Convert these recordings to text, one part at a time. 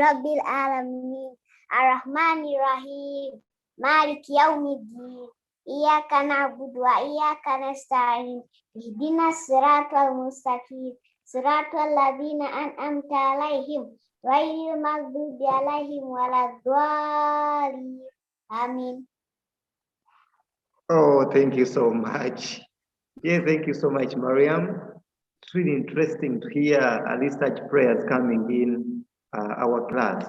Rabbil Alamin Ar-Rahmanir Rahim Malik Yawmiddin Iyyaka na'budu wa iyyaka nasta'in Ihdinas siratal mustaqim Siratal ladzina an'amta 'alaihim ghairil maghdubi 'alaihim waladdallin. Amin. Oh, thank you so much. Yeah, thank you so much, Mariam. It's really interesting to hear at least such prayers coming in our class.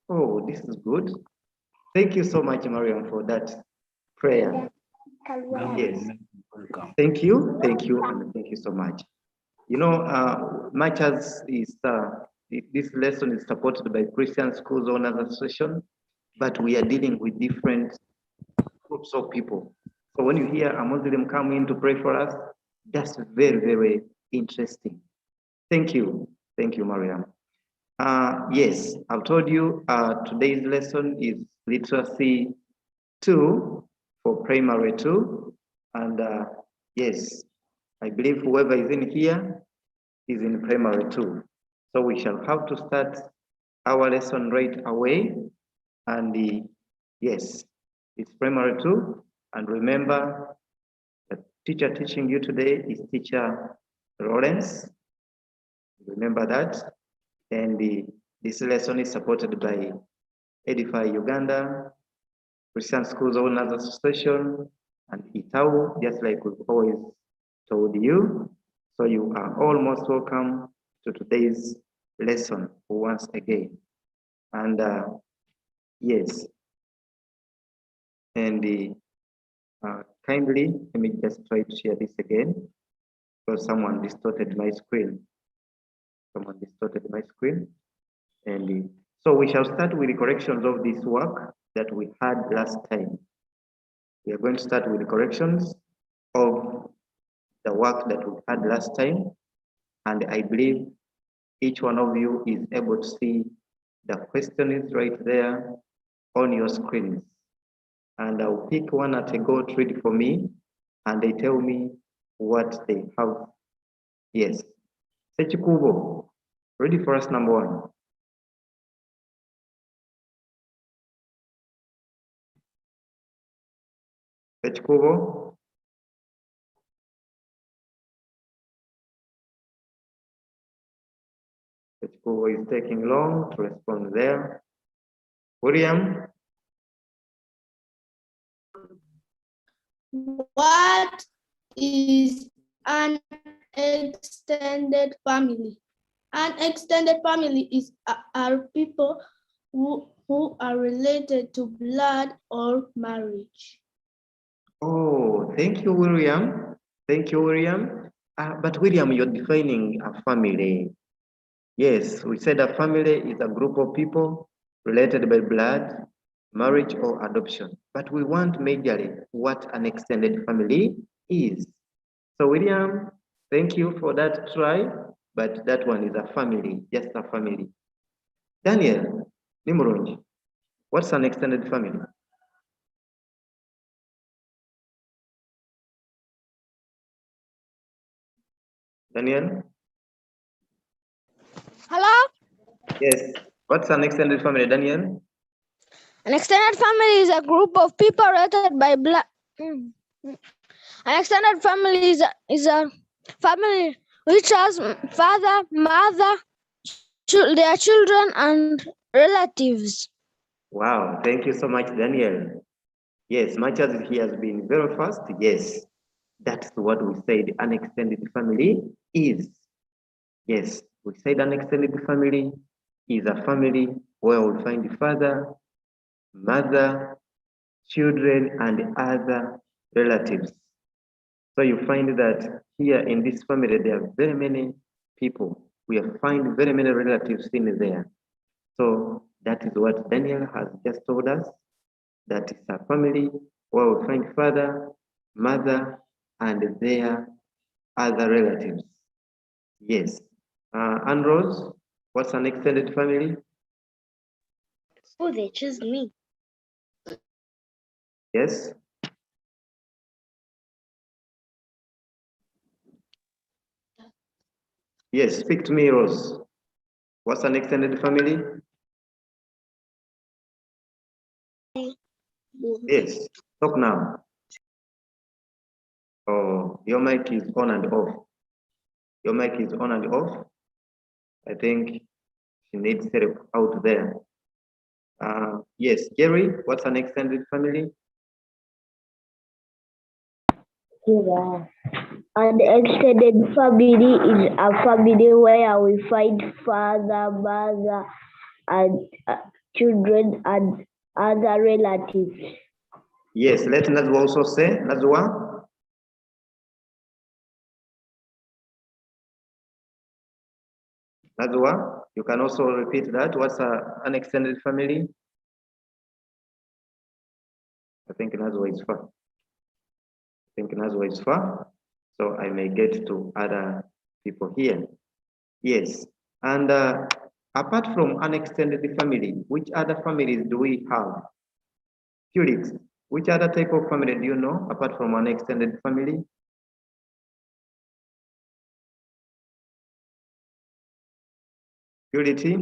Oh, this is good. Thank you so much, Mariam, for that prayer. Yes. Thank you, and thank you so much. You know, much as is this lesson is supported by Christian Schools Owners Association, but we are dealing with different groups of people. So when you hear a Muslim come in to pray for us, that's very, very interesting. Thank you, Mariam. Yes, I've told you today's lesson is literacy 2 for primary 2, and yes, I believe whoever is in here is in primary 2. So we shall have to start our lesson right away. And yes, it's primary 2. And remember, the teacher teaching you today is teacher Lawrence. Remember that. And this lesson is supported by Edify Uganda, Christian Schools Owners Association, and P.2, just like we've always told you. So you are all most welcome to today's lesson once again. And yes, and kindly, let me just try to share this again, because someone distorted my screen. And so we shall start with the corrections of this work that we had last time. We are going to start with the corrections of the work that we had last time. And I believe each one of you is able to see the question is right there on your screens. And I'll pick one at a go to read for me, and they tell me what they have. Yes. Sechikubo, ready for us, number 1. Sechikubo. Sechikubo is taking long to respond there. William. What is an extended family? An extended family are people who are related to blood or marriage. Oh, thank you, William. Thank you, William. But William, you're defining a family. Yes, we said a family is a group of people related by blood, marriage, or adoption. But we want majorly what an extended family is. So William, thank you for that try, but that one is a family, just a family. Daniel, Nimurunji, what's an extended family? Daniel? Hello? Yes. What's an extended family, Daniel? An extended family is a group of people related by blood. An extended family is a family which has father, mother, their children, and relatives. Wow, thank you so much, Daniel. Yes, much as he has been very fast, yes, that's what we said an extended family is. Yes, we said an extended family is a family where we find the father, mother, children, and other relatives. So you find that here in this family, there are very many people. We find very many relatives in there. So that is what Daniel has just told us, that it's a family where we find father, mother, and their other relatives. Yes. And Rose, what's an extended family? Oh, they choose me. Yes. Yes, speak to me, Rose. What's an extended family? Yes, talk now. Oh, your mic is on and off. Your mic is on and off. I think she needs help out there. Yes, Jerry, what's an extended family? Yeah. An extended family is a family where we find father, mother, and children and other relatives. Yes, let Nazwa also say, Nazwa. Nazwa, you can also repeat that. What's an extended family? I think Nazwa is far. So I may get to other people here. Yes, and apart from an extended family, which other families do we have? Felix, which other type of family do you know apart from an extended family? Purity?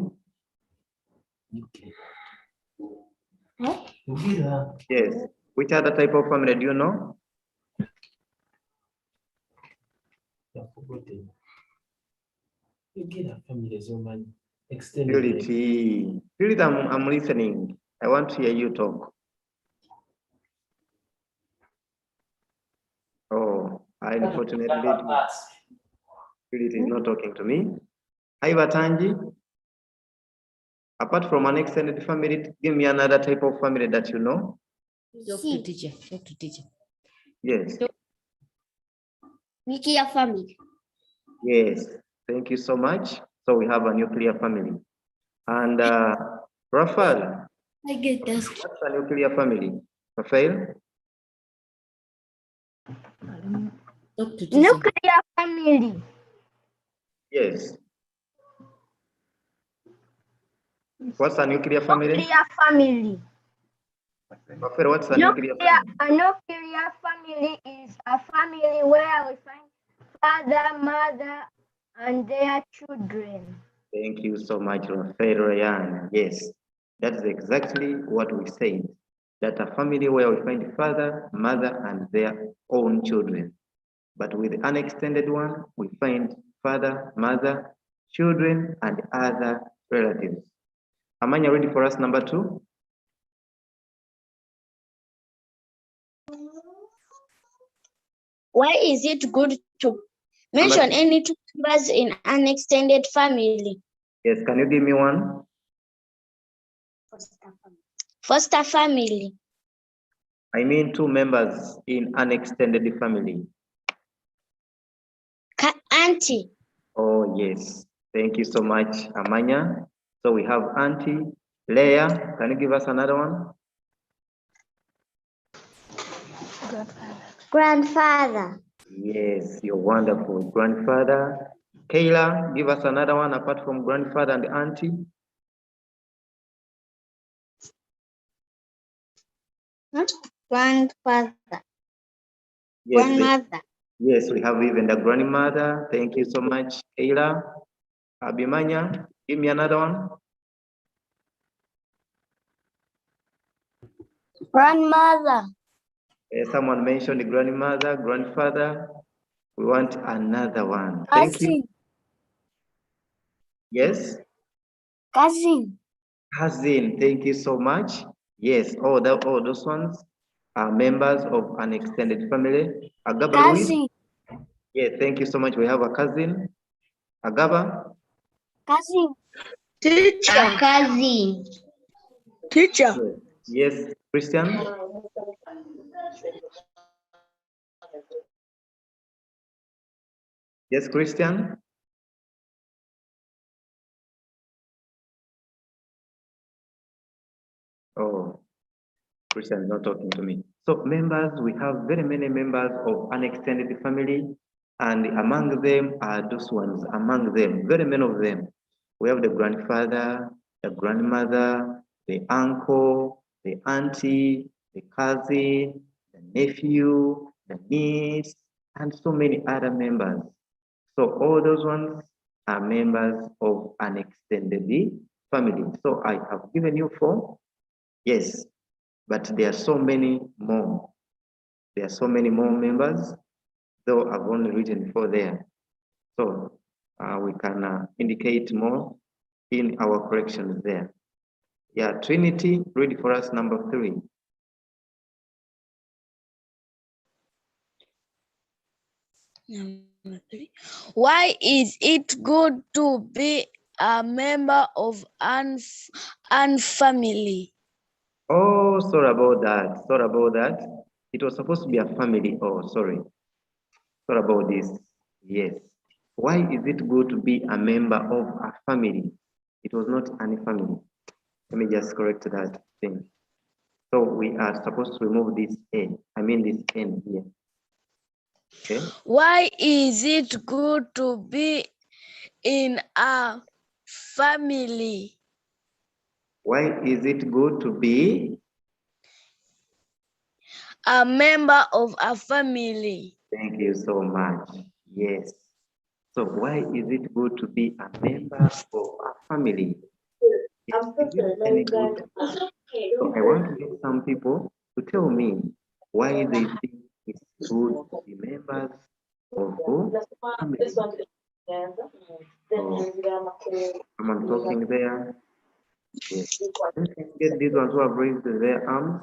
Yes. Which other type of family do you know? Purity. Purity, I'm listening. I want to hear you talk. Oh, unfortunately, Purity is not talking to me. Hi, Batanji. Apart from an extended family, give me another type of family that you know. Talk to teacher. Talk to teacher. Yes. Nuclear family. Yes. Thank you so much. So we have a nuclear family. And Rafael, I get this. what's a nuclear family? Rafael? Talk to teacher. Nuclear family. Yes. What's a nuclear family? Nuclear family. Rafael, what's a nuclear family? A nuclear family is a family where we find father, mother, and their children. Thank you so much, Rafael Ryan. Yes, that's exactly what we said. That a family where we find father, mother, and their own children. But with an extended one, we find father, mother, children, and other relatives. Amanya, ready for us number 2? Why is it good to mention any two members in an extended family? Yes, can you give me one? Foster family. I mean 2 members in an extended family. Auntie. Oh, yes. Thank you so much, Amanya. So we have Auntie. Leah, can you give us another one? Grandfather. Yes, you're wonderful. Grandfather. Kayla, give us another one apart from grandfather and auntie. Grandfather. Yes, Grandmother. yes, we have even the grandmother. Thank you so much, Kayla. Abimanya, give me another one. Grandmother. Someone mentioned the grandmother, grandfather. We want another one. Thank you. Yes? Cousin. Cousin, thank you so much. Yes, all those ones are members of an extended family. Agaba Louis? Cousin. Yeah, thank you so much. We have a cousin. Agaba? Cousin. Teacher. Cousin. Teacher. Yes, Christian? Yes, Christian? Oh, Christian is not talking to me. So members, we have very many members of an extended family, and among them are those ones, among them, very many of them. We have the grandfather, the grandmother, the uncle, the auntie, the cousin, the nephew, the niece, and so many other members. So all those ones are members of an extended family. So I have given you 4. Yes. but there are so many more. There are so many more members, though I've only written 4 there. So we can indicate more in our corrections there. Yeah, Trinity, read for us number 3. Number 3. Why is it good to be a member of an family? Oh, sorry about that. Sorry about that. It was supposed to be a family. Oh, sorry. Sorry about this. Yes. Why is it good to be a member of a family? It was not any family. Let me just correct that thing. So we are supposed to remove this A. I mean this N here. Okay. Why is it good to be in a family? Why is it good to be a member of a family? Thank you so much. Yes. So why is it good to be a member of a family? Yes, is it any good? So I want to get some people to tell me why they think it's good to be members of a family. So, someone talking there? Yes. Let's get these ones who have raised their arms,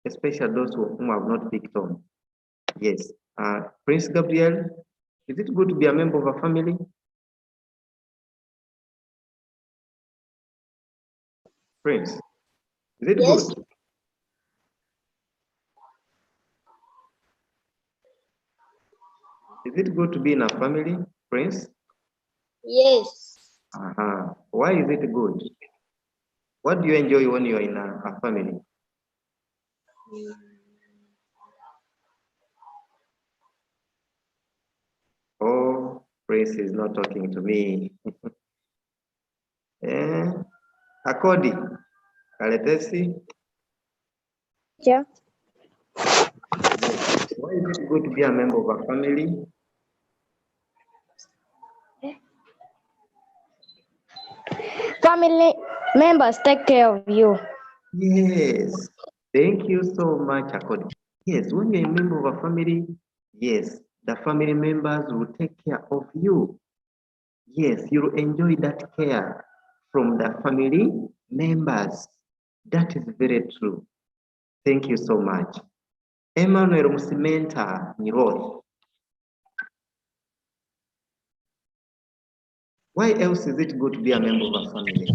especially those whom have not picked on. Yes. Prince Gabriel, is it good to be a member of a family? Prince, is it Yes. good? Is it good to be in a family, Prince? Yes. Why is it good? What do you enjoy when you're in a family? Oh, Prince is not talking to me. Akodi, Kaletesi. Yeah. Why is it good to be a member of a family? Family members take care of you. Yes. Thank you so much, Akodi. Yes, when you're a member of a family, yes, the family members will take care of you. Yes, you'll enjoy that care from the family members. That is very true. Thank you so much. Emmanuel Musimenta Niroth. Why else is it good to be a member of a family?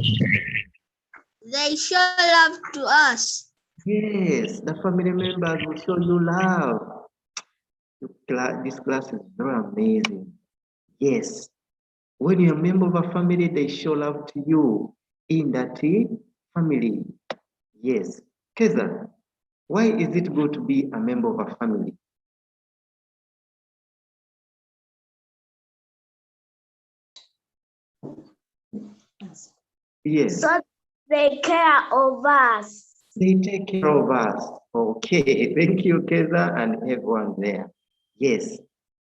They show love to us. Yes, the family members will show you love. This class is very amazing. Yes, when you're a member of a family, they show love to you in that family. Yes. Keza, why is it good to be a member of a family? Yes. So they care of us. They take care of us. Okay, thank you, Keza, and everyone there. Yes.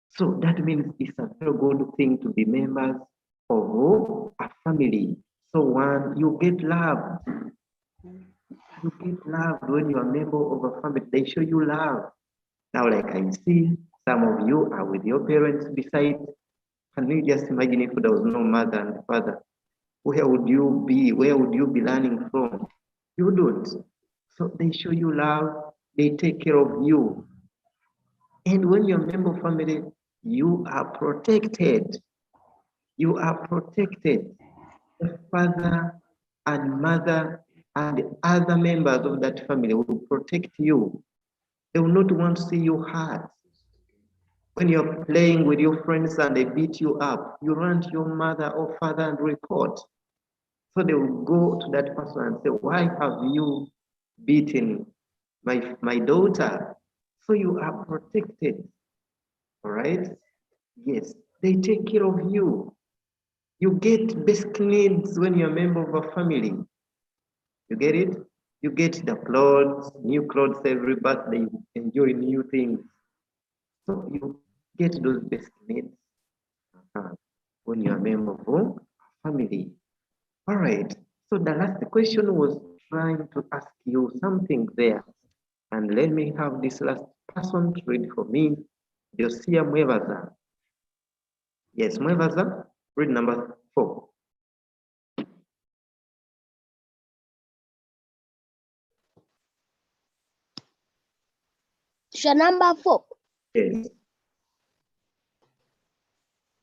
So that means it's a very good thing to be members of a family. So one, you get love. You get love when you are a member of a family. They show you love. Now, like I see, some of you are with your parents beside. Can you just imagine if there was no mother and father? Where would you be? Where would you be learning from? You don't. So they show you love, they take care of you. And when you're a member of family, you are protected. You are protected. The father and mother and other members of that family will protect you. They will not want to see you hurt. When you're playing with your friends and they beat you up, you run to your mother or father and report. So they will go to that person and say, why have you beaten my daughter? So you are protected. All right? Yes, they take care of you. You get basic needs when you're a member of a family. You get it? You get the clothes, new clothes every birthday, you enjoy new things. So you get those basic needs when you're a member of a family. All right. So the last question was, trying to ask you something there. And let me have this last person to read for me. Josia Mwevaza. Yes, Mwevaza, read number 4. Teacher, number 4. Yes.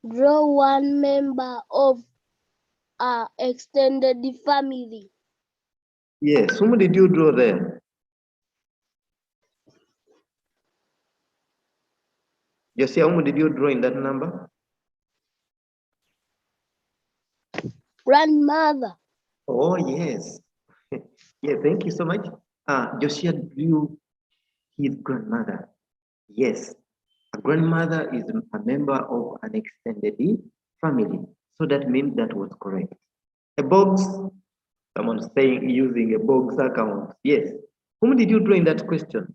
Draw one member of our extended family. Yes, whom did you draw there? Josia, whom did you draw in that number? Grandmother. Oh, yes. Yeah, thank you so much. Josia drew his grandmother. Yes, a grandmother is a member of an extended family. So that means that was correct. A box, someone saying using a box account. Yes. Whom did you draw in that question?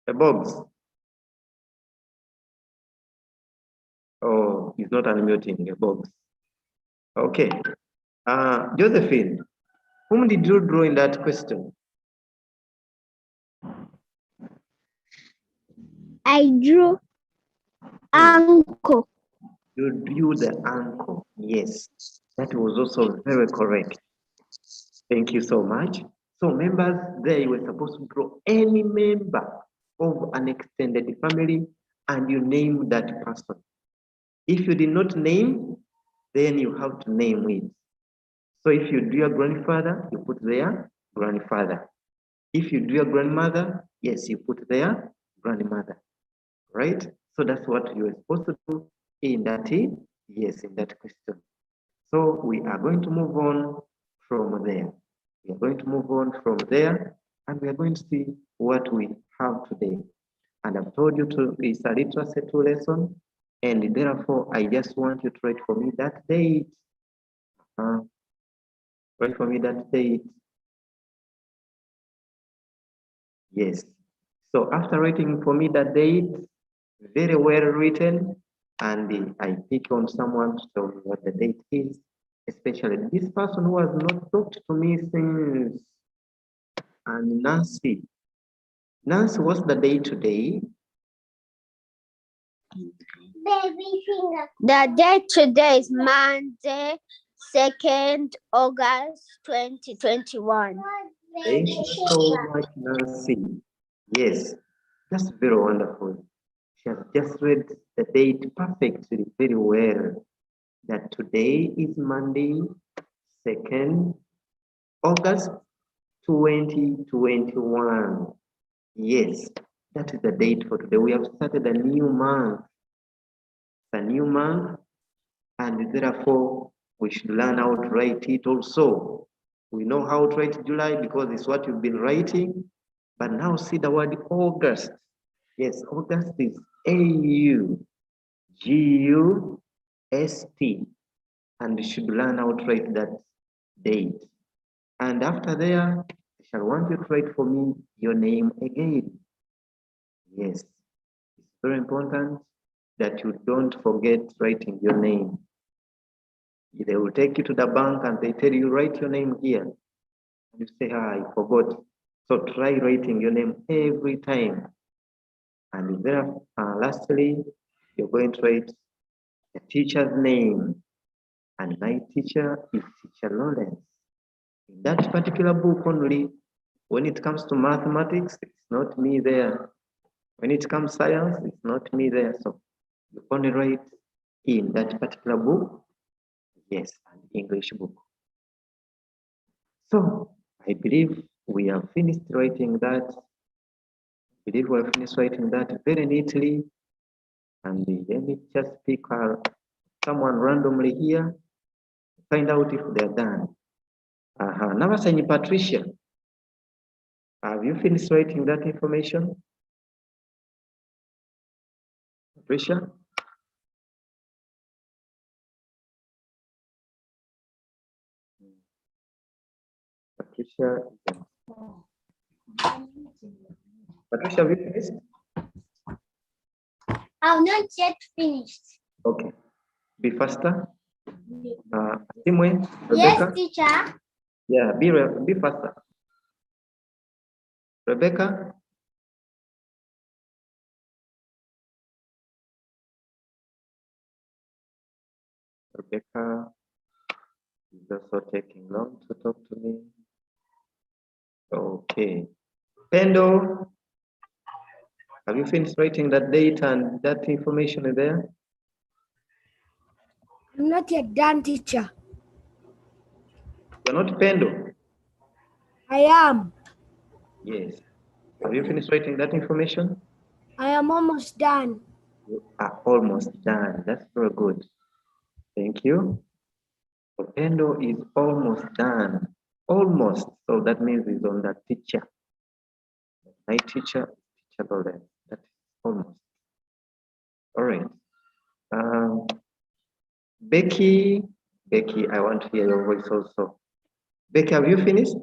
A box. Oh, he's not unmuting a box. Okay. Josephine, whom did you draw in that question? I drew uncle. You drew the uncle. Yes, that was also very correct. Thank you so much. So members, there you were supposed to draw any member of an extended family and you name that person. If you did not name, then you have to name it. So if you drew a grandfather, you put there grandfather. If you drew a grandmother, yes, you put there grandmother, right? So that's what you were supposed to do in that, yes, in that question. So we are going to move on from there. We are going to move on from there and we are going to see what we have today. And I've told you to, it's a literacy 2 lesson, and therefore I just want you to write for me that date. Write for me that date. Yes. So after writing for me that date, very well written, and I pick on someone to tell me what the date is, especially this person who has not talked to me since, and Nancy. Nancy, what's the date today? The date today is Monday, 2nd August 2021. Thank you so much, Nancy. Yes, that's very wonderful. She has just read the date perfectly, very well. That today is Monday, 2nd August 2021. Yes, that is the date for today. We have started a new month. A new month, and therefore we should learn how to write it also. We know how to write July because it's what you've been writing, but now see the word August. Yes, August is A-U-G-U-S-T, and you should learn how to write that date. And after there, I shall want you to write for me your name again. Yes, it's very important that you don't forget writing your name. They will take you to the bank and they tell you, write your name here. And you say, I forgot. So try writing your name every time. And then lastly, you're going to write the teacher's name. And my teacher is Teacher Lawrence. In that particular book only, when it comes to mathematics, it's not me there. When it comes to science, it's not me there. So you only write in that particular book, yes, an English book. So I believe we have finished writing that. I believe we have finished writing that very neatly. And let me just pick someone randomly here, find out if they're done. Now, saying Patricia, have you finished writing that information? Patricia? Patricia, have you finished? I've not yet finished. Okay, be faster. Timwe, Yes, Rebecca? teacher. Yeah, be faster. Rebecca? Rebecca is also taking long to talk to me. Okay. Pendo, have you finished writing that date and that information is there? I'm not yet done, teacher. You're not Pendo? I am. Yes. Have you finished writing that information? I am almost done. You are almost done. That's very good. Thank you. So Pendo is almost done. Almost. So that means he's on that teacher. My teacher, teacher Golden. That's almost. All right. Becky, I want to hear your voice also. Becky, have you finished?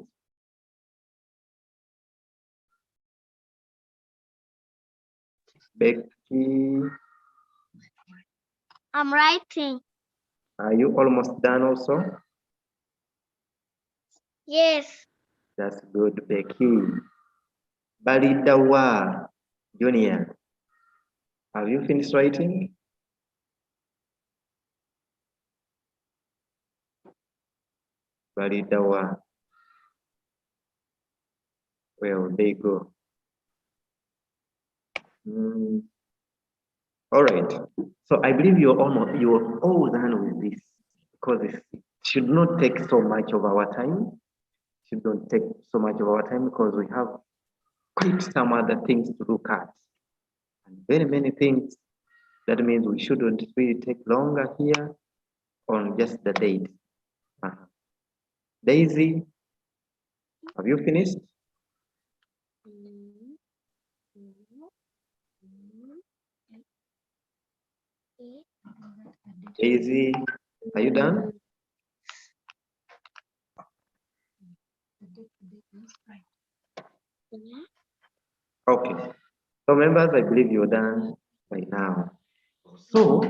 Becky, I'm writing. are you almost done also? Yes. That's good, Becky. Balidawa, Junior, have you finished writing? Balidawa. Well, there you go. All right. So I believe you're all done with this because it should not take so much of our time. Should not take so much of our time because we have quite some other things to look at. And very many things. That means we shouldn't really take longer here on just the date. Daisy, have you finished? Daisy, are you done? Okay. So members, I believe you're done by now. So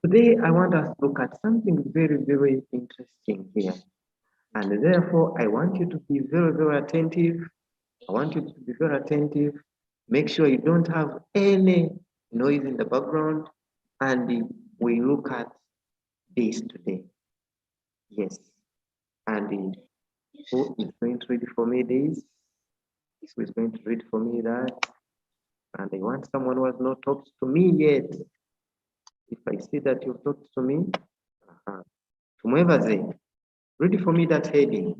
today I want us to look at something very, very interesting here. And therefore, I want you to be very, very attentive. I want you to be very attentive. Make sure you don't have any noise in the background. And we look at this today. Yes. And who is going to read for me this? Who is going to read for me that? And I want someone who has not talked to me yet. If I see that you've talked to me, Tumwebaze, read for me that heading.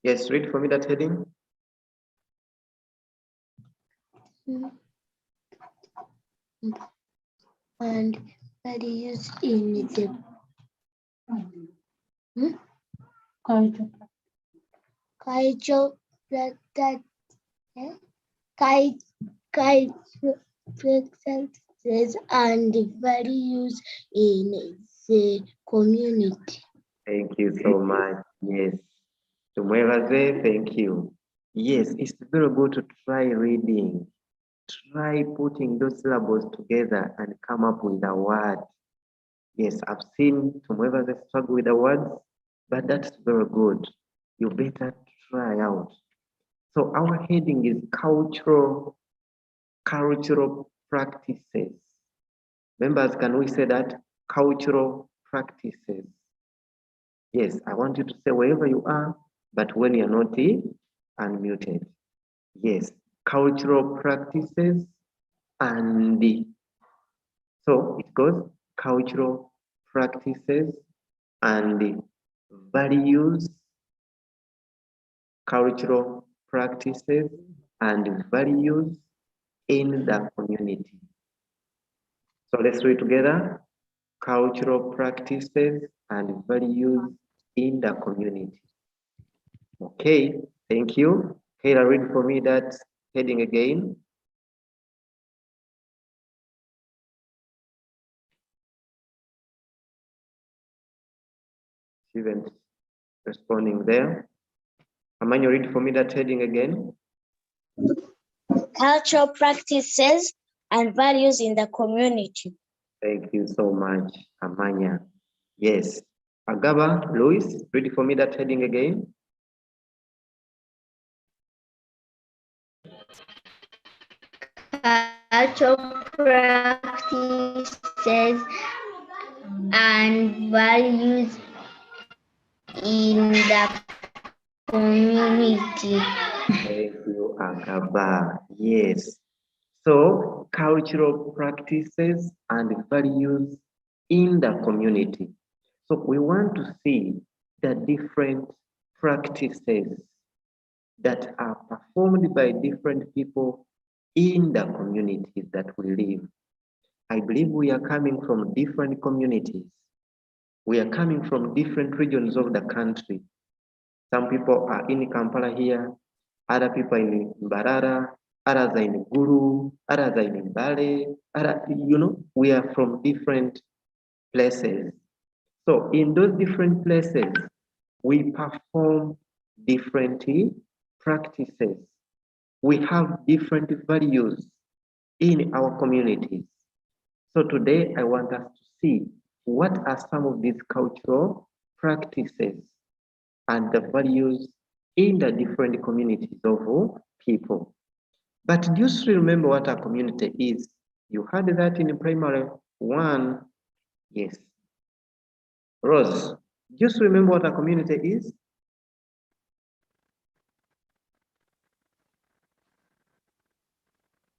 Yes, read for me that heading. And that is in the cultural practices and values in the community. Thank you so much. Yes. Tumwebaze, thank you. Yes, it's very good to try reading. Try putting those syllables together and come up with a word. Yes, I've seen Tumwebaze struggle with the words, but that's very good. You better try out. So our heading is cultural practices. Members, can we say that? Cultural practices. Yes, I want you to say wherever you are, but when you're not unmuted. Yes, cultural practices and so it goes cultural practices and values, cultural practices and values in the community. So let's read together. Cultural practices and values in the community. Okay, thank you. Kayla, read for me that heading again. She isn't responding there. Amanyo, read for me that heading again. Cultural practices and values in the community. Thank you so much, Amanya. Yes. Agaba, Louis, ready for me that heading again? Cultural practices and values in the community. Thank you, Agaba. Yes. So, cultural practices and values in the community. So, we want to see the different practices that are performed by different people in the communities that we live. I believe we are coming from different communities. We are coming from different regions of the country. Some people are in Kampala here, other people in Mbarara, others are in Guru, others are in Mbale, we are from different places. So in those different places, we perform different practices. We have different values in our communities. So today I want us to see what are some of these cultural practices and the values in the different communities of people. But do you still remember what a community is? You had that in primary one. Yes. Rose, do you still remember what a community is?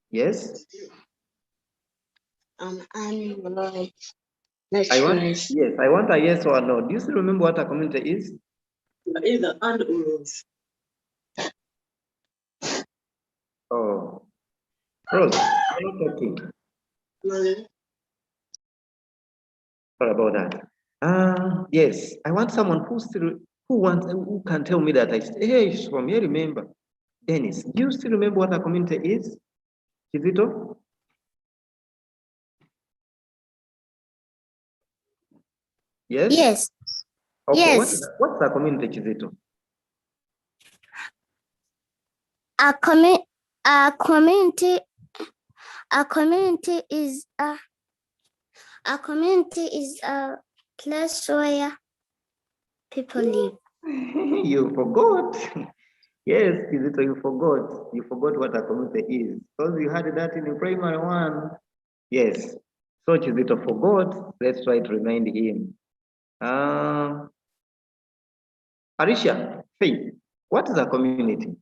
Yes. Right. I want a yes or no. Do you still remember what a community is? Either and or. Oh, Rose, you're not talking. Sorry about that. Yes, I want someone who can tell me that. Hey, she's from here. Remember, Dennis? Do you still remember what a community is? Kizito? Yes. Yes. Okay. Yes. What's a community, Kizito? A community is a place where people live. You forgot. Yes, Kizito, you forgot. You forgot what a community is. Because you had that in the primary one. Yes. So Kizito forgot. Let's try to remind him. Arisha, Faith, what is a community?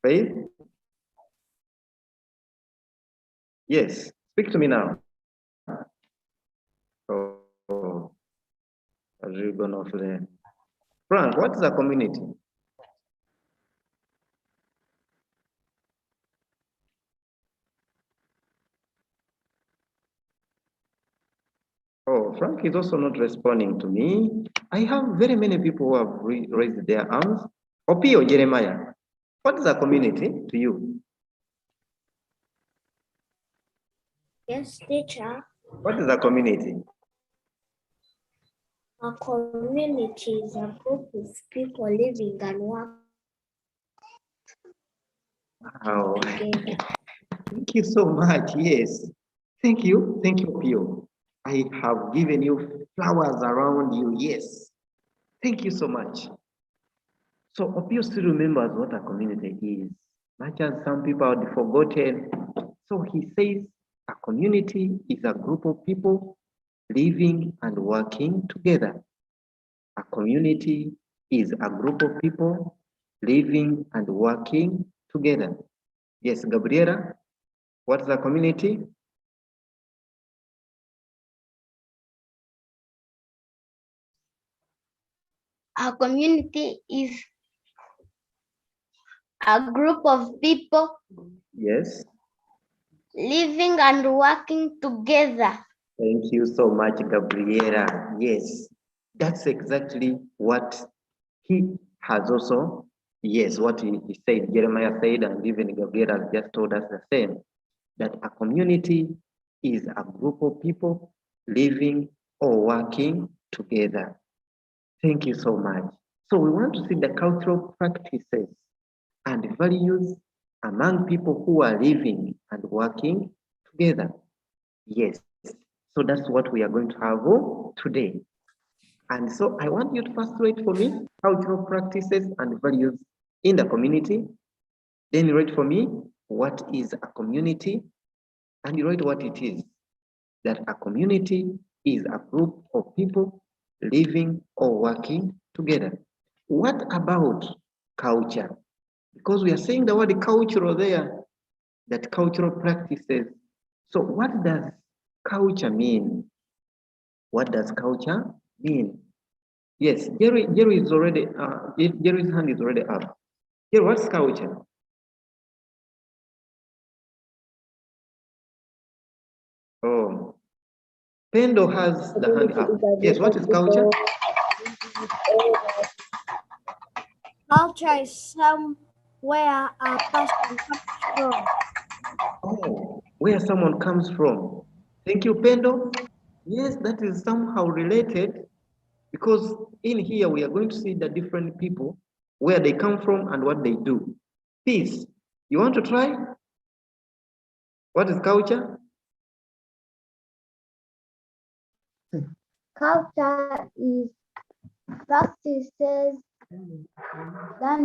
Faith? Yes, speak to me now. Oh, I've really gone off there. Frank, what is a community? Oh, Frank is also not responding to me. I have very many people who have raised their arms. Opio Jeremiah, what is a community to you? Yes, teacher. What is a community? A community is a group of people living and working Oh, together. thank you so much. Yes. Thank you, Opio. I have given you flowers around you. Yes. Thank you so much. So Opio still remembers what a community is, much as some people had forgotten. So he says a community is a group of people living and working together. A community is a group of people living and working together. Yes, Gabriela, what is a community? A community is a group of people Yes. living and working together. Thank you so much, Gabriela. Yes, that's exactly what he has also, yes, what he said, Jeremiah said, and even Gabriela has just told us the same, that a community is a group of people living or working together. Thank you so much. So we want to see the cultural practices and values among people who are living and working together. Yes, so that's what we are going to have today. And so I want you to first write for me cultural practices and values in the community. Then you write for me what is a community, and you write what it is. That a community is a group of people living or working together. What about culture? Because we are saying the word cultural there, that cultural practices. So what does culture mean? What does culture mean? Yes, Jerry is already, Jerry's hand is already up. Jerry, what's culture? Oh, Pendo has the hand up. Yes, what is culture? Culture is somewhere a person comes from. Oh, where someone comes from. Thank you, Pendo. Yes, that is somehow related because in here we are going to see the different people, where they come from and what they do. Peace, you want to try? What is culture? Culture is practices done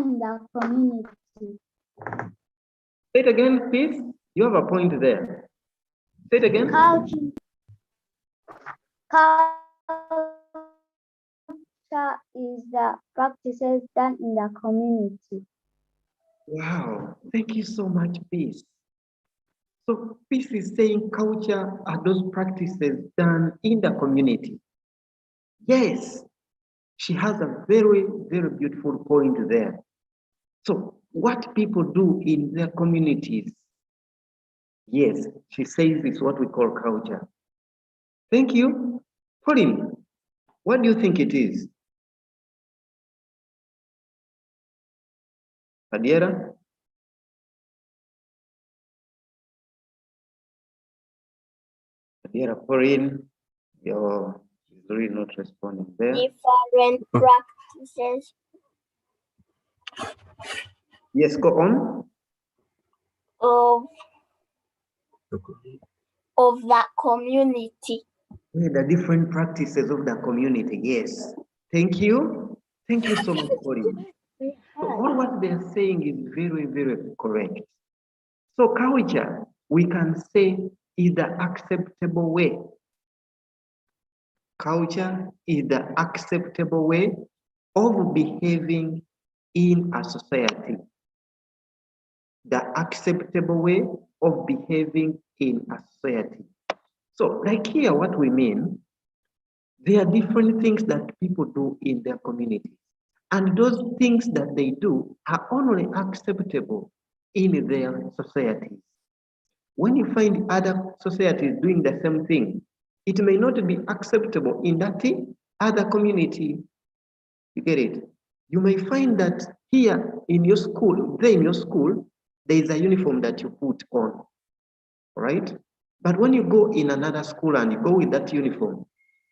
in the community. Say it again, please. You have a point there. Say it again. Culture is the practices done in the community. Wow, thank you so much, Peace. So Peace is saying culture are those practices done in the community. Yes, she has a very, very beautiful point there. So what people do in their communities, yes, she says it's what we call culture. Thank you. Pauline, what do you think it is? Adiera? Adiera, Pauline, she's really not responding there. Different practices Yes, go on. of the community. Yeah, the different practices of the community. Yes. Thank you. Thank you so much, Pauline. So all what they're saying is very, very correct. So culture, we can say, is the acceptable way. Culture is the acceptable way of behaving in a society. The acceptable way of behaving in a society. So like here, what we mean, there are different things that people do in their community. And those things that they do are only acceptable in their societies. When you find other societies doing the same thing, it may not be acceptable in that other community. You get it? You may find that here in your school, there in your school, there is a uniform that you put on, right? But when you go in another school and you go with that uniform,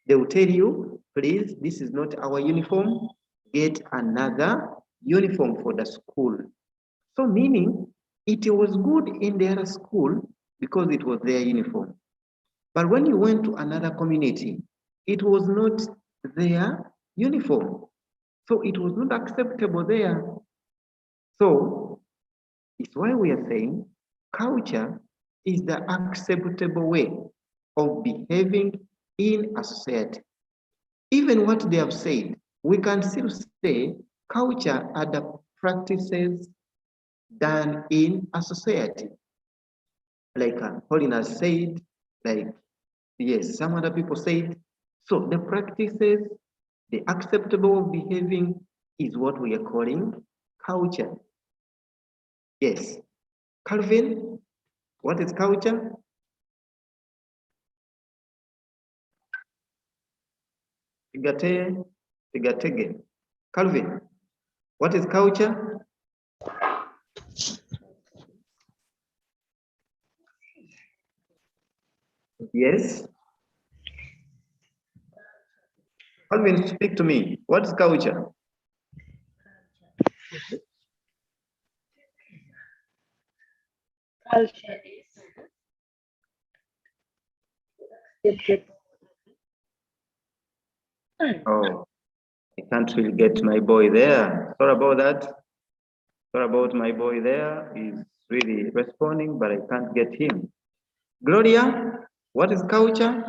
they will tell you, please, this is not our uniform, get another uniform for the school. So meaning, it was good in their school because it was their uniform. But when you went to another community, it was not their uniform. So it was not acceptable there. So it's why we are saying culture is the acceptable way of behaving in a society. Even what they have said, we can still say culture are the practices done in a society. Like Pauline has said, like, yes, some other people said. So the practices, the acceptable behaving is what we are calling culture. Yes. Calvin, what is culture? Tigatege. Calvin, what is culture? Yes. Calvin, speak to me. What is culture? Culture is Oh, I can't really get my boy there. Sorry about that. Sorry about my boy there. He's really responding, but I can't get him. Gloria, what is culture?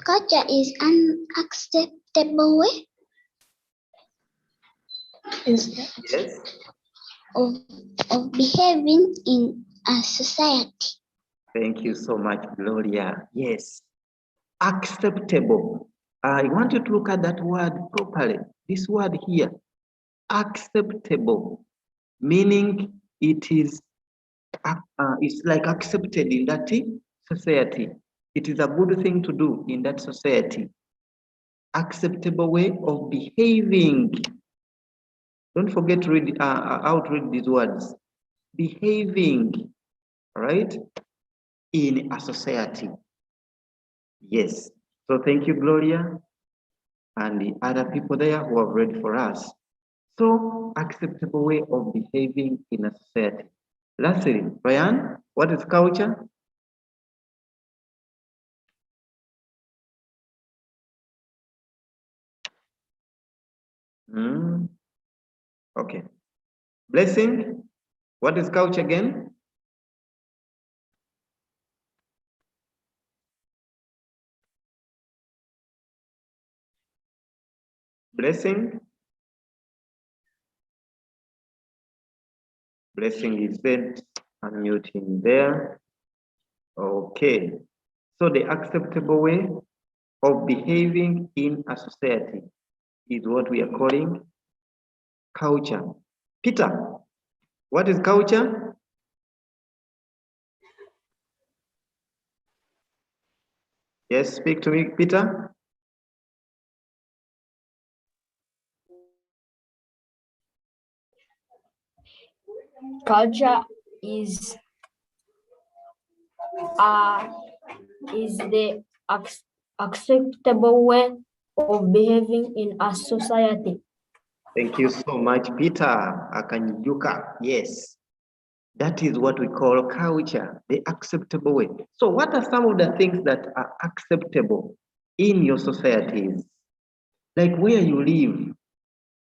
Culture is an acceptable way Yes. of behaving in a society. Thank you so much, Gloria. Yes. Acceptable. I want you to look at that word properly. This word here, acceptable, meaning it is it's like accepted in that society. It is a good thing to do in that society. Acceptable way of behaving. Don't forget to read how to read these words. Behaving, right, in a society. Yes. So thank you, Gloria, and the other people there who have read for us. So acceptable way of behaving in a society. Lastly, Ryan, what is culture? Okay. Blessing, what is culture again? Blessing? Blessing is said, unmuting there. Okay. So the acceptable way of behaving in a society is what we are calling culture. Peter, what is culture? Yes, speak to me, Peter. culture is the acceptable way of behaving in a society. Thank you so much, Peter Akanyuka. Yes, that is what we call culture, the acceptable way. So what are some of the things that are acceptable in your societies? Like where you live,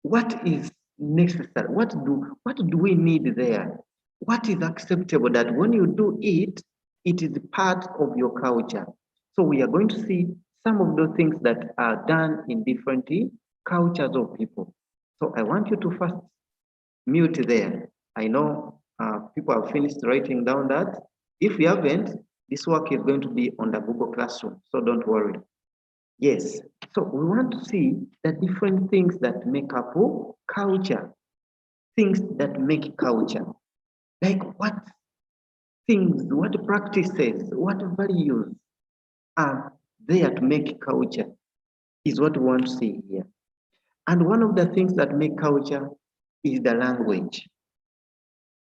what is necessary? What do we need there? What is acceptable that when you do it, it is part of your culture? So we are going to see some of those things that are done in different cultures of people. So I want you to first mute there. I know people have finished writing down that. If you haven't, this work is going to be on the Google Classroom, so don't worry. Yes, so we want to see the different things that make up culture, things that make culture. Like what things, what practices, what values are there to make culture is what we want to see here. And one of the things that make culture is the language.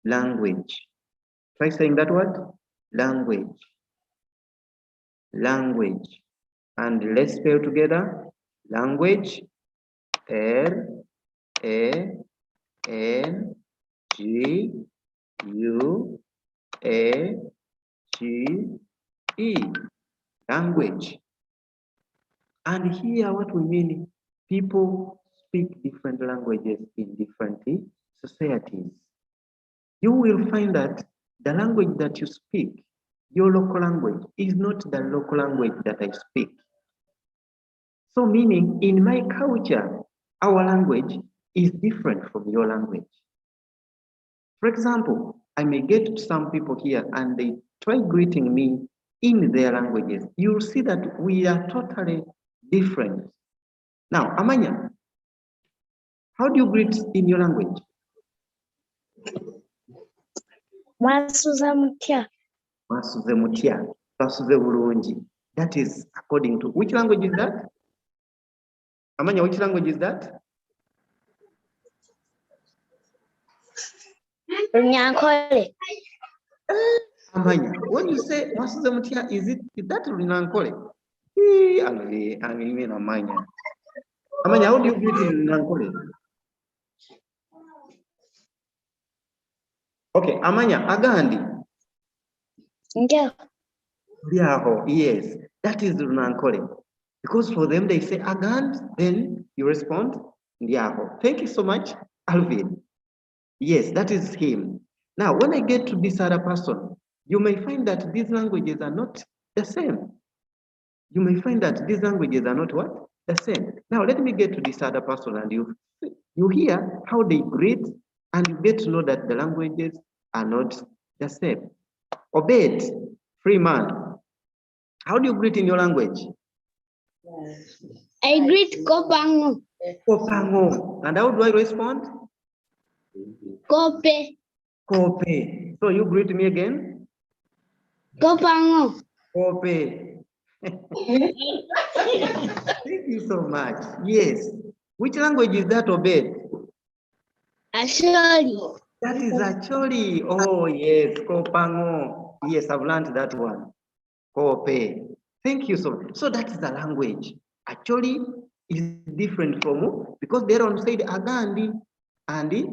Language. Try saying that word. Language. Language. And let's spell together. Language. L-A-N-G-U-A-G-E. Language. And here what we mean, people speak different languages in different societies. You will find that the language that you speak, your local language, is not the local language that I speak. So meaning in my culture, our language is different from your language. For example, I may get some people here and they try greeting me in their languages. You'll see that we are totally different. Now, Amanya, how do you greet in your language? Mwasuza mutya. Mwasuze mutya, twasuze bulungi. That is according to, which language is that? Amanya, which language is that? Runyankole. Amanya, when you say mwasuze mutya, is that Runyankole? I mean Amanya. Amanya, how do you greet in Runyankole? Okay, Amanya, Agandi. Yeah. Yes, that is Runankole. Because for them, they say Agand, then you respond, Ndiaho. Thank you so much, Alvin. Yes, that is him. Now, when I get to this other person, you may find that these languages are not the same. You may find that these languages are not what? The same. Now, let me get to this other person and you hear how they greet and you get to know that the languages are not the same. Obed, free man. How do you greet in your language? I greet Kopango. Kopango. And how do I respond? Kope. Kope. So you greet me again? Kopango. Kope. Thank you so much. Yes. Which language is that, Obed? Ashori. That is actually, oh yes, Kopango. Yes, I've learned that one. Kope. Thank you so much. So that is the language. Actually, is different from, because the other one said Agandi, and it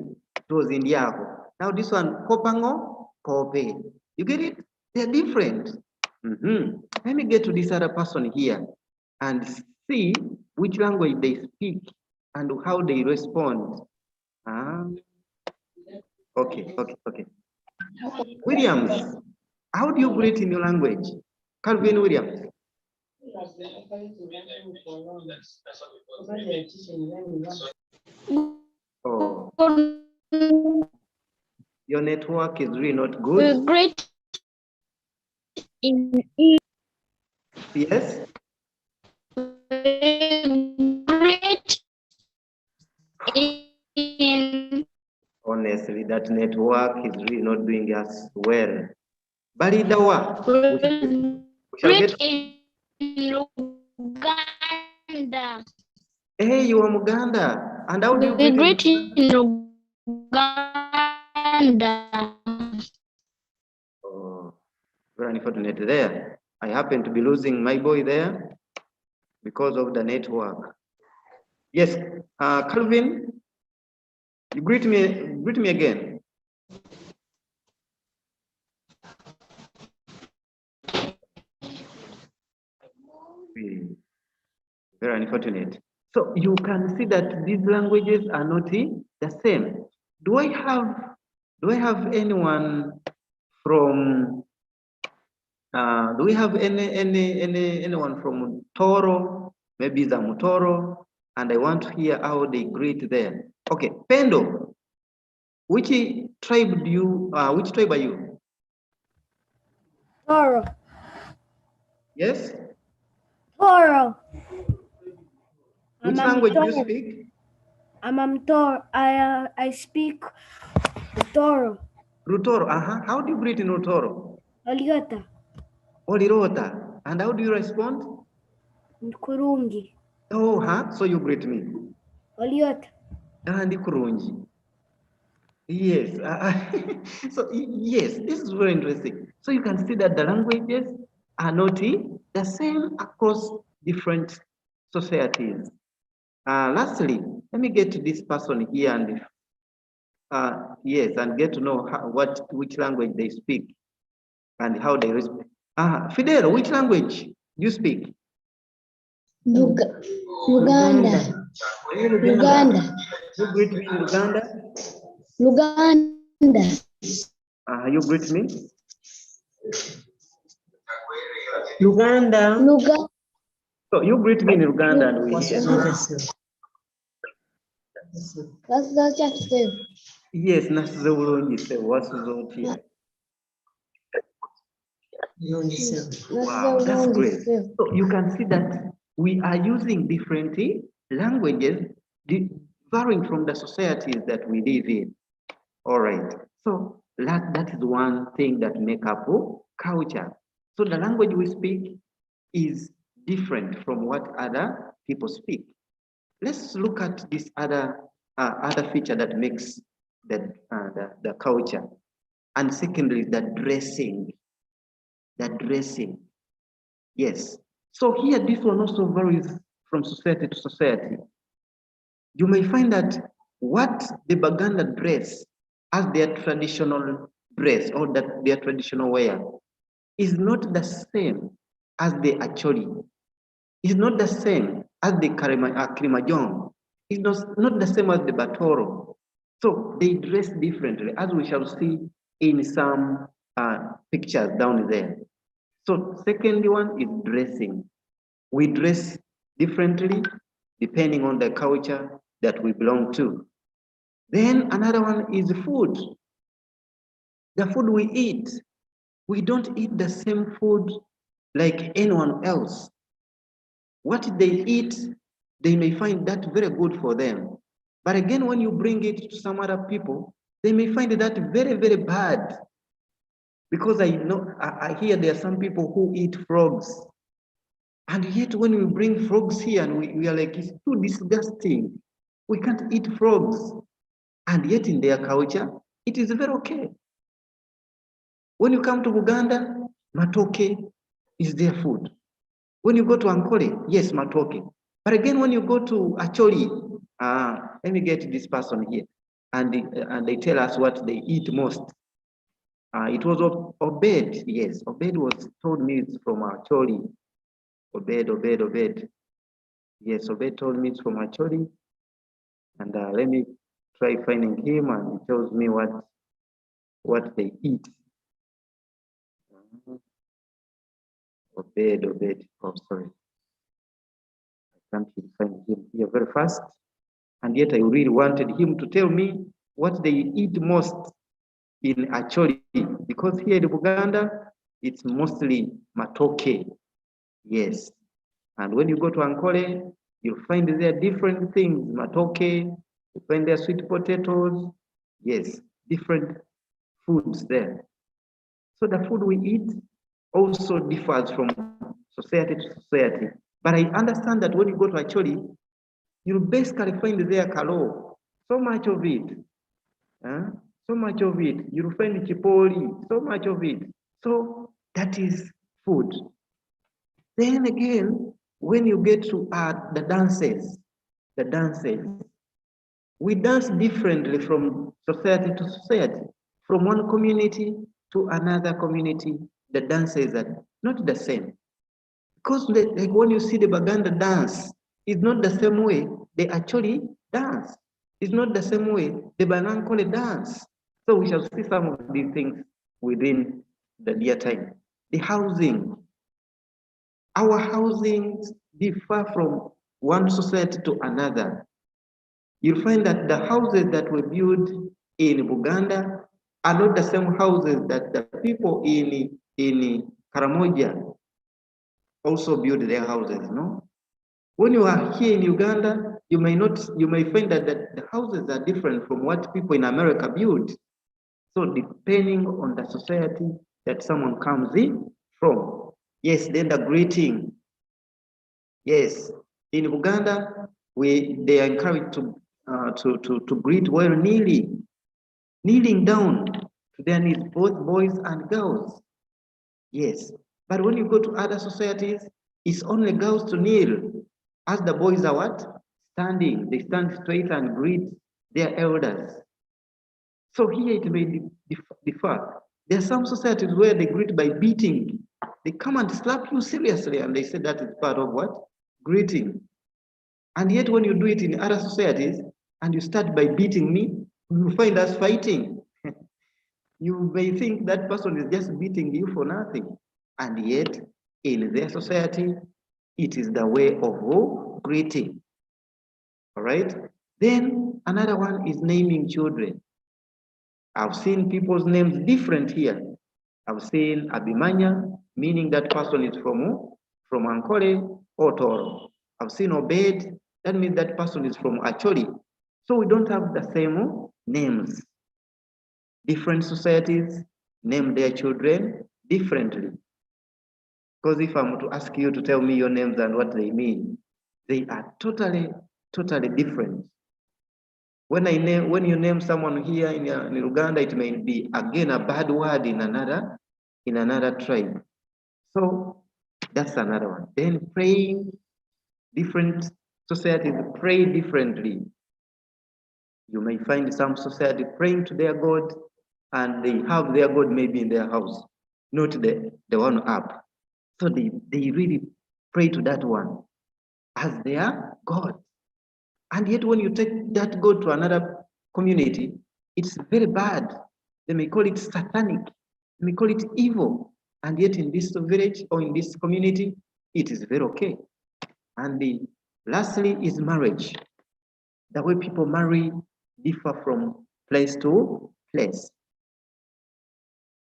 was in Yahoo. Now this one, Kopango, Kope. You get it? They're different. Let me get to this other person here and see which language they speak and how they respond. Okay. Williams, how do you greet in your language? Calvin Williams. Oh, your network is really not good. We greet in Yes. greet in Honestly, that network is really not doing us well. Balidawa. We shall greet get. in Uganda. Hey, you are Muganda. And how do you We greet greet in Uganda. Oh, very unfortunate there. I happen to be losing my boy there because of the network. Yes, Calvin, you greet me again. Very unfortunate. So you can see that these languages are not the same. Do I have anyone from do we have anyone from Toro? Maybe Zamutoro, and I want to hear how they greet there. Okay, Pendo, which tribe are you? Toro. Yes? Toro. Which language do you speak? I speak Toro. Rutoro, How do you greet in Rutoro? Oliota. Olirota. And how do you respond? Kurungi. Oh, so you greet me. Oliota. And Kurunji. Yes. So yes, this is very interesting. So you can see that the languages are not the same across different societies. Lastly, let me get to this person here and yes, and get to know which language they speak and how they respond. Fidel, which language do you speak? Uganda. Uganda. You greet me in Uganda? Uganda. You greet me? Uganda. So you greet me in Uganda and we hear. What's the chat say? Yes, nasize bulungi se wasuze otya. Wow, that's great. So you can see that we are using different languages varying from the societies that we live in. All right. So that is one thing that make up culture. So the language we speak is different from what other people speak. Let's look at this other feature that makes the culture. And secondly, the dressing. The dressing. Yes. So here, this one also varies from society to society. You may find that what the Baganda dress as their traditional dress or that their traditional wear is not the same as the Acholi. It's not the same as the Kilimanjaro. It's not the same as the Batoro. So they dress differently, as we shall see in some pictures down there. So second one is dressing. We dress differently depending on the culture that we belong to. Then another one is food. The food we eat. We don't eat the same food like anyone else. What they eat, they may find that very good for them. But again, when you bring it to some other people, they may find that very, very bad. Because I hear there are some people who eat frogs. And yet when we bring frogs here, and we are like, it's too disgusting. We can't eat frogs. And yet in their culture, it is very okay. When you come to Uganda, matoke is their food. When you go to Ankole, yes, matoke. But again, when you go to Acholi, let me get this person here. And they tell us what they eat most. It was Obed, yes. Obed was told me it's from Acholi. Obed. Yes, Obed told me it's from Acholi. And let me try finding him, and he tells me what they eat. Obed. Oh, sorry. I can't find him here very fast. And yet I really wanted him to tell me what they eat most in Acholi, because here in Uganda, it's mostly matoke. Yes. And when you go to Ankole, you'll find there different things. Matoke, you find there sweet potatoes. Yes, different foods there. So the food we eat also differs from society to society. But I understand that when you go to Acholi, you'll basically find there kalo, so much of it. So much of it. You'll find chipoli, so much of it. So that is food. Then again, when you get to the dances, we dance differently from society to society. From one community to another community, the dances are not the same. Because like when you see the Baganda dance, it's not the same way they actually dance. It's not the same way the Banankole dance. So we shall see some of these things within the near time. The housing. Our housings differ from one society to another. You'll find that the houses that were built in Uganda are not the same houses that the people in Karamoja also build their houses, no? When you are here in Uganda, you may find that the houses are different from what people in America build. So depending on the society that someone comes in from. Yes, then the greeting. Yes, in Uganda, they are encouraged to greet while kneeling down to their knees, both boys and girls. Yes, but when you go to other societies, it's only girls to kneel, as the boys are what? Standing. They stand straight and greet their elders. So here it may differ. There are some societies where they greet by beating. They come and slap you seriously, and they say that is part of what? Greeting. And yet when you do it in other societies, and you start by beating me, you find us fighting. You may think that person is just beating you for nothing. And yet, in their society, it is the way of greeting. All right? Then another one is naming children. I've seen people's names different here. I've seen Abimanya, meaning that person is from Ankole or Toro. I've seen Obed, that means that person is from Acholi. So we don't have the same names. Different societies name their children differently. Because if I'm to ask you to tell me your names and what they mean, they are totally different. When you name someone here in Uganda, it may be again a bad word in another tribe. So that's another one. Then praying, different societies pray differently. You may find some society praying to their God, and they have their God maybe in their house, not the one up. So they really pray to that one as their God. And yet when you take that God to another community, it's very bad. They may call it satanic. They may call it evil. And yet in this village or in this community, it is very okay. And lastly is marriage. The way people marry differ from place to place.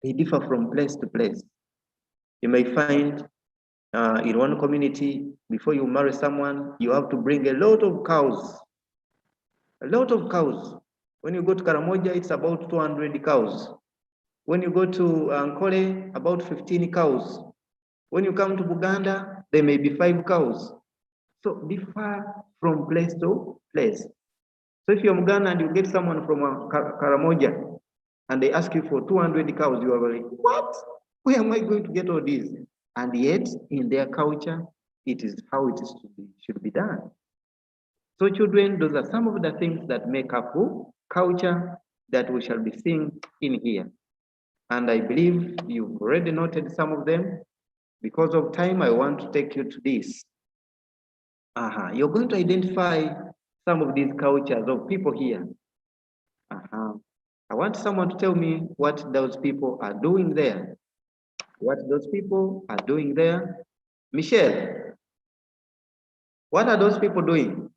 They differ from place to place. You may find in one community, before you marry someone, you have to bring a lot of cows. A lot of cows. When you go to Karamoja, it's about 200 cows. When you go to Ankole, about 15 cows. When you come to Baganda, there may be 5 cows. So differ from place to place. So if you're Muganda and you get someone from Karamoja and they ask you for 200 cows, you are like, what? Where am I going to get all these? And yet, in their culture, it is how it is should be done. So children, those are some of the things that make up culture that we shall be seeing in here. And I believe you've already noted some of them. Because of time, I want to take you to this. You're going to identify some of these cultures of people here. I want someone to tell me what those people are doing there. What those people are doing there. Michelle, what are those people doing?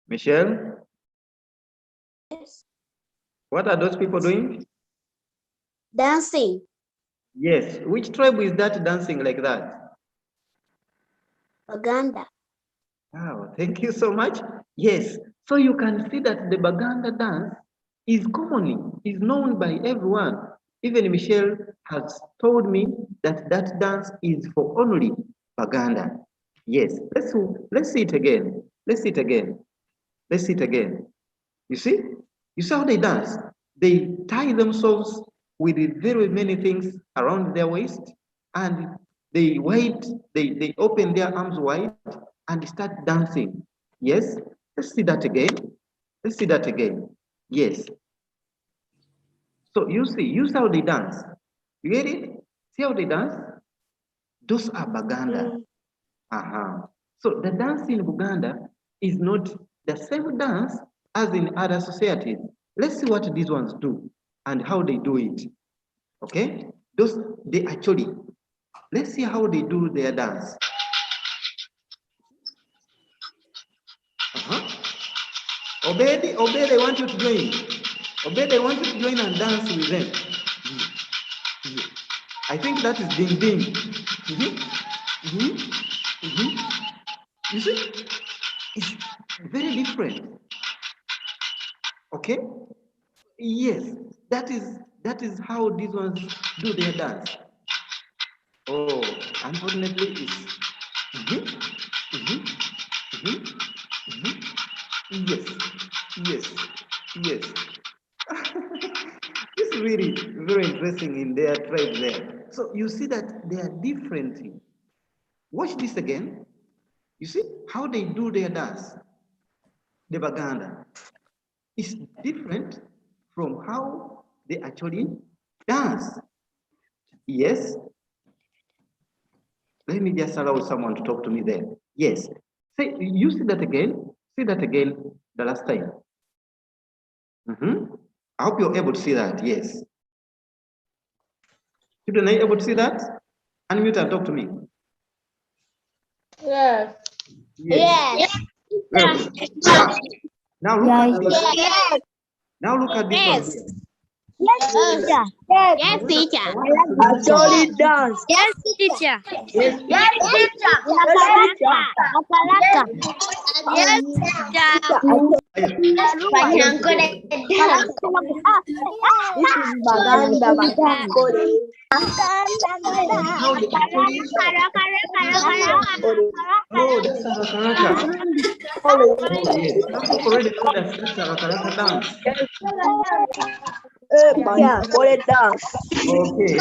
Michelle? Yes. What are those people doing? Dancing. Yes. Which tribe is that dancing like that? Baganda. Oh, thank you so much. Yes. So you can see that the Baganda dance is common, is known by everyone. Even Michelle has told me that that dance is for only Baganda. Yes. Let's see it again. Let's see it again. Let's see it again. You see? You see how they dance? They tie themselves with very many things around their waist, and they open their arms wide and start dancing. Yes? Let's see that again. Let's see that again. Yes. So you see how they dance. You get it? See how they dance? Those are Baganda. So the dance in Buganda is not the same dance as in other societies. Let's see what these ones do and how they do it. Okay? Let's see how they do their dance. Obey, I want you to join. Obey, I want you to join and dance with them. I think that is ding ding. You see? It's very different. Okay? Yes, that is how these ones do their dance. Oh, unfortunately, yes. It's really very interesting in their tribe there. So you see that they are different. Watch this again. You see how they do their dance. The Baganda is different from how they actually dance. Yes. Let me just allow someone to talk to me there. Yes. Say, you see that again? See that again the last time. I hope you're able to see that. Yes. Children, are you able to see that? Unmute and talk to me. Yes. Yes. Yes. Now look at this. Now look at this one here. Yes, teacher. Yes, teacher. Actually dance. Yes, teacher. Yes, teacher. Makalaka. Yes, teacher. This is Baganda. How they actually Oh, that's a rakaraka. Oh, yes. Some people already know that that's a rakaraka dance. Yeah, body dance. Okay.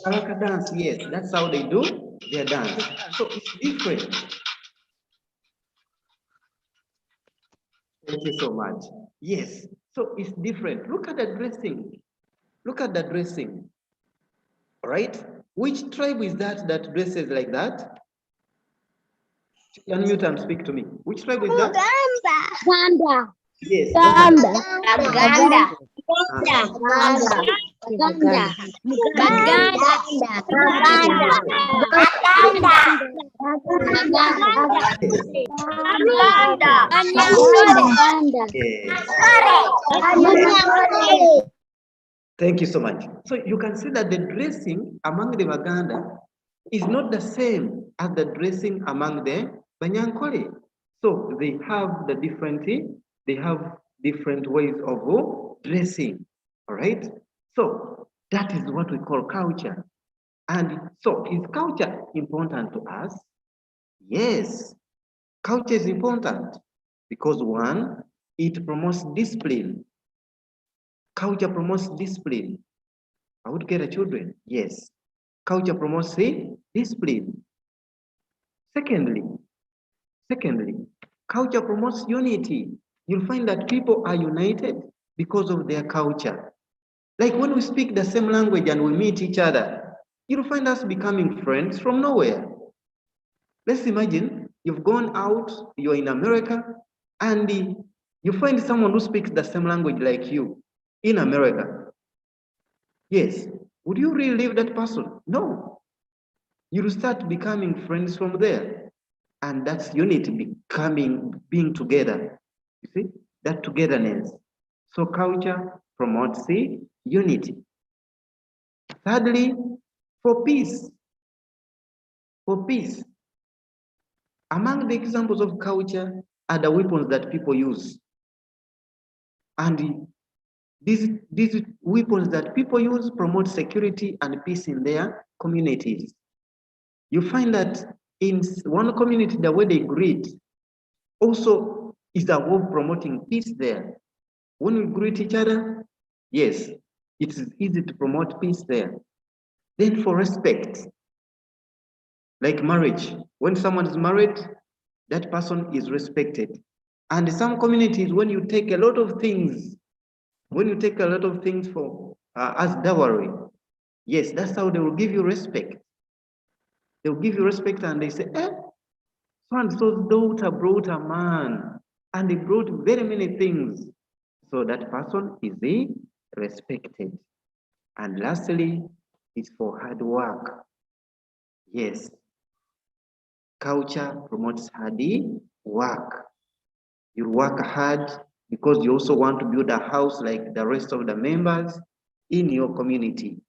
Rakaraka dance, yes. That's how they do their dance. So it's different. Thank you so much. Yes, so it's different. Look at the dressing. Look at the dressing. All right? Which tribe is that dresses like that? Unmute and speak to me. Which tribe is that? Baganda. Yes. Baganda. Baganda. Baganda. Yes. Thank you so much. So you can see that the dressing among the Baganda is not the same as the dressing among the Banyankole. So they have different ways of dressing. All right. So that is what we call culture. And so is culture important to us? Yes, culture is important because one, it promotes discipline. Culture promotes discipline. I would get the children. Yes. Culture promotes discipline. Secondly, culture promotes unity. You'll find that people are united because of their culture. Like when we speak the same language and we meet each other, you'll find us becoming friends from nowhere. Let's imagine you've gone out, you're in America, and you find someone who speaks the same language like you in America. Yes. Would you really leave that person? No. You'll start becoming friends from there. And that's unity, being together. You see, that togetherness. So culture promotes unity. Thirdly, for peace. For peace. Among the examples of culture are the weapons that people use. And these weapons that people use promote security and peace in their communities. You find that in one community, the way they greet also is a way of promoting peace there. When we greet each other, yes, it is easy to promote peace there. Then for respect, like marriage, when someone is married, that person is respected. And some communities, when you take a lot of things, for as dowry, yes, that's how they will give you respect. They will give you respect and they say, so and so's daughter brought a man, and they brought very many things. So that person is respected. And lastly, it's for hard work. Yes, culture promotes hard work. You work hard because you also want to build a house like the rest of the members in your community.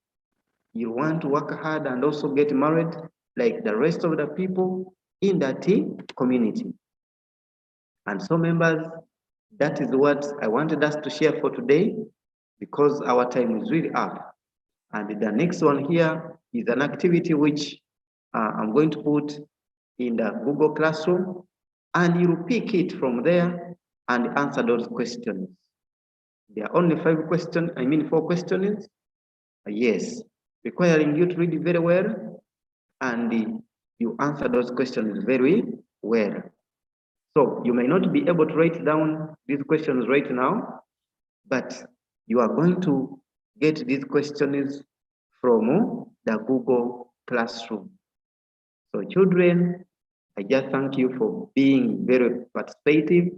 You want to work hard and also get married like the rest of the people in that community. And so members, that is what I wanted us to share for today because our time is really up. And the next one here is an activity which I'm going to put in the Google Classroom, and you pick it from there and answer those questions. There are only 4 questions. Yes, requiring you to read it very well, and you answer those questions very well. So you may not be able to write down these questions right now, but you are going to get these questions from the Google Classroom. So children, I just thank you for being very participative.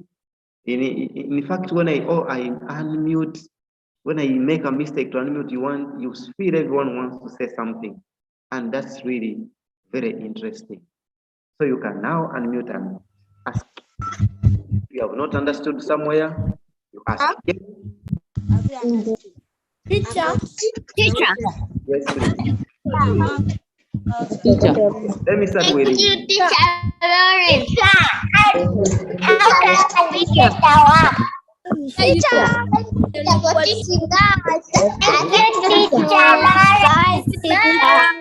In fact, when I unmute, when I make a mistake to unmute, you feel everyone wants to say something. And that's really very interesting. So you can now unmute and ask. If you have not understood somewhere, you ask. Yes? Teacher. Yes, please. Teacher. Let me start with you. Teacher Lawrence.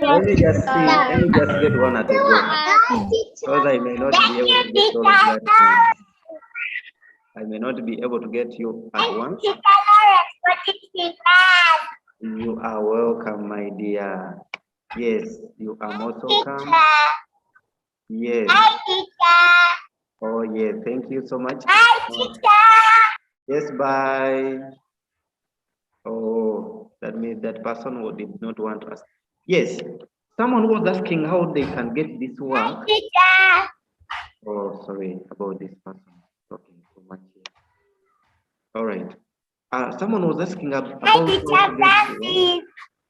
Let me just get one at a go. Because I may not be able to get all of that. I may not be able to get you at once. You are welcome, my dear. Yes, you are most welcome. Yes. Oh, yeah, thank you so much. Hi, teacher. Yes, bye. Oh, that means that person who did not want to ask. Yes, someone was asking how they can get this work. Teacher. Oh, sorry about this person talking so much here. All right. Someone was asking about how to get Francis.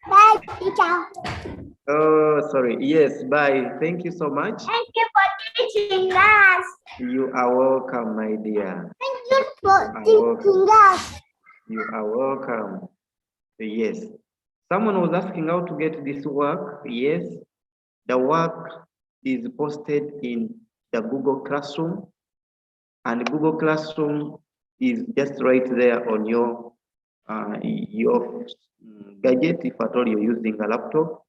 Bye, teacher. Oh, sorry. Yes, bye. Thank you so much. Thank you for teaching us. You are welcome, my dear. Thank you for You are teaching us. You are welcome. Yes. Someone was asking how to get this work. Yes. The work is posted in the Google Classroom, and Google Classroom is just right there on your gadget, if at all you're using a laptop.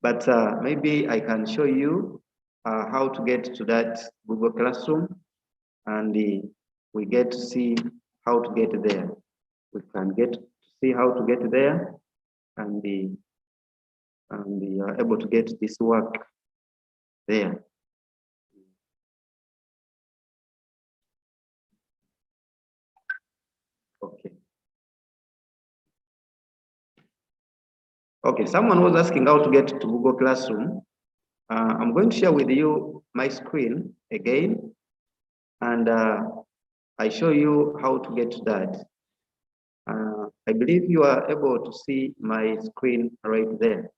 But maybe I can show you how to get to that Google Classroom, and we get to see how to get there. We can get to see how to get there, and we are able to get this work there. Okay. Okay, someone was asking how to get to Google Classroom. I'm going to share with you my screen again, and I show you how to get to that. I believe you are able to see my screen right there.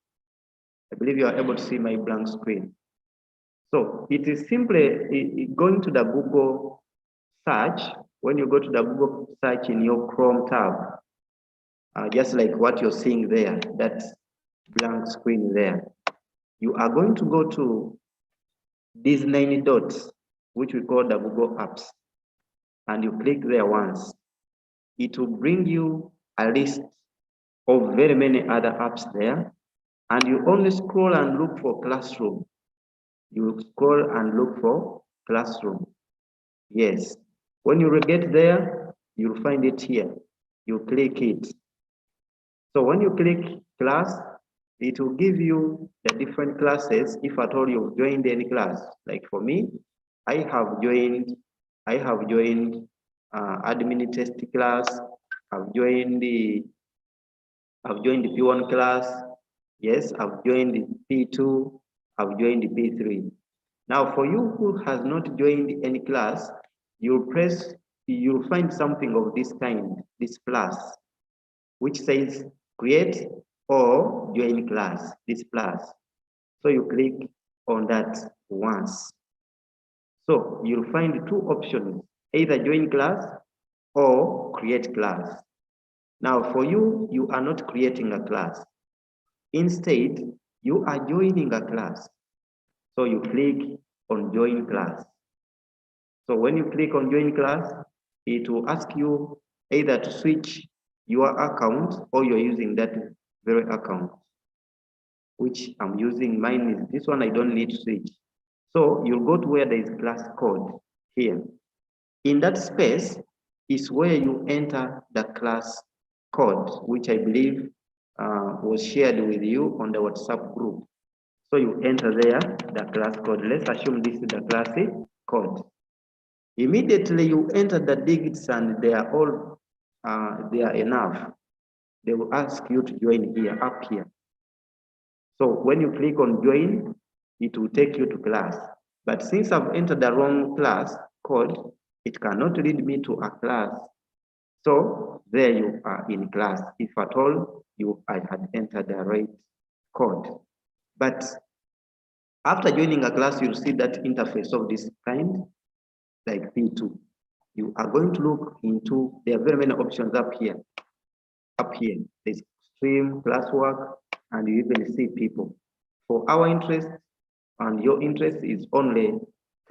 I believe you are able to see my blank screen. So it is simply going to the Google search. When you go to the Google search in your Chrome tab, just like what you're seeing there, that blank screen there, you are going to go to these 9 dots, which we call the Google Apps, and you click there once. It will bring you a list of very many other apps there, and you only scroll and look for Classroom. You scroll and look for Classroom. Yes. When you get there, you'll find it here. You click it. So when you click class, it will give you the different classes if at all you've joined any class. Like for me, I have joined admin test class. I've joined the P1 class. Yes, I've joined the P2. I've joined the P3. Now, for you who has not joined any class, you'll find something of this kind, this plus, which says create or join class, this plus. So you click on that once. So you'll find 2 options, either join class or create class. Now for you, you are not creating a class. Instead, you are joining a class. So you click on join class. So when you click on join class, it will ask you either to switch your account or you're using that very account, which I'm using. Mine is this one. I don't need to switch. So you'll go to where there is class code here. In that space is where you enter the class code, which I believe was shared with you on the WhatsApp group. So you enter there the class code. Let's assume this is the class code. Immediately you enter the digits and they are all they are enough. They will ask you to join here, up here. So when you click on join, it will take you to class. But since I've entered the wrong class code, it cannot lead me to a class. So there you are in class. If at all I had entered the right code. But after joining a class, you'll see that interface of this kind, like P2. You are going to look into, there are very many options up here. Up here, there's stream, classwork, and you even see people. For our interest and your interest is only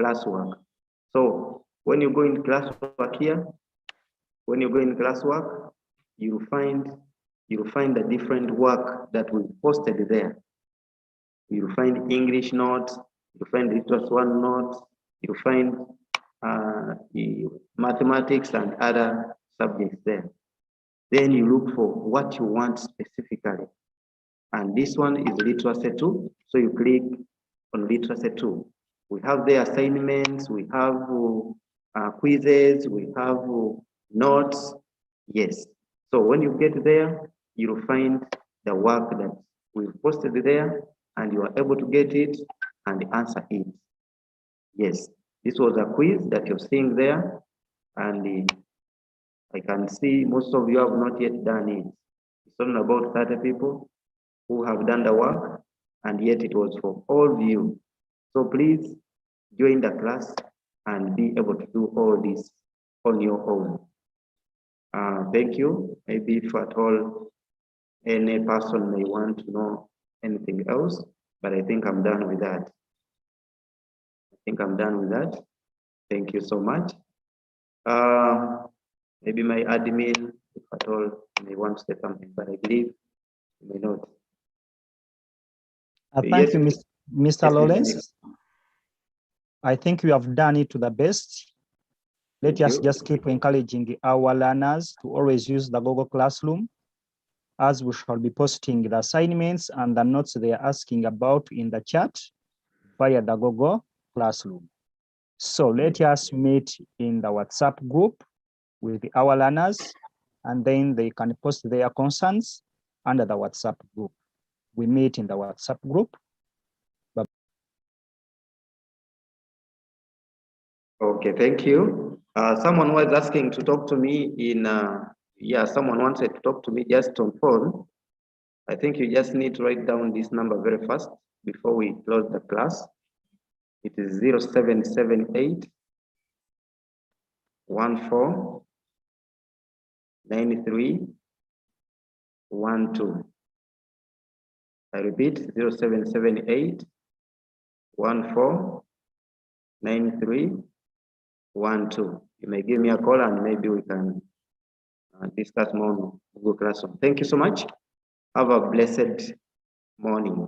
classwork. So when you go in classwork here, you'll find the different work that we posted there. You'll find English notes, you'll find Literature 1 notes, you'll find mathematics and other subjects there. Then you look for what you want specifically. And this one is Literacy 2. So you click on Literacy 2. We have the assignments, we have quizzes, we have Notes, yes. So when you get there, you'll find the work that we've posted there, and you are able to get it and answer it. Yes, this was a quiz that you're seeing there, and I can see most of you have not yet done it. It's only about 30 people who have done the work, and yet it was for all of you. So please join the class and be able to do all this on your own. Thank you. Maybe if at all any person may want to know anything else, but I think I'm done with that. Thank you so much. Maybe my admin, if at all, may want to say something, but I believe you may not. Thank you, Mr. Yes, Lawrence. I think you have done it to the best. Let us just keep encouraging our learners to always use the Google Classroom, as we shall be posting the assignments and the notes they are asking about in the chat via the Google Classroom. So let us meet in the WhatsApp group with our learners, and then they can post their concerns under the WhatsApp group. We meet in the WhatsApp group. Okay, thank you. Someone was asking to talk to me in, someone wanted to talk to me just on phone. I think you just need to write down this number very fast before we close the class. It is 0778 14 93 12. I repeat, 0778 14 93 12. You may give me a call and maybe we can discuss more on Google Classroom. Thank you so much. Have a blessed morning.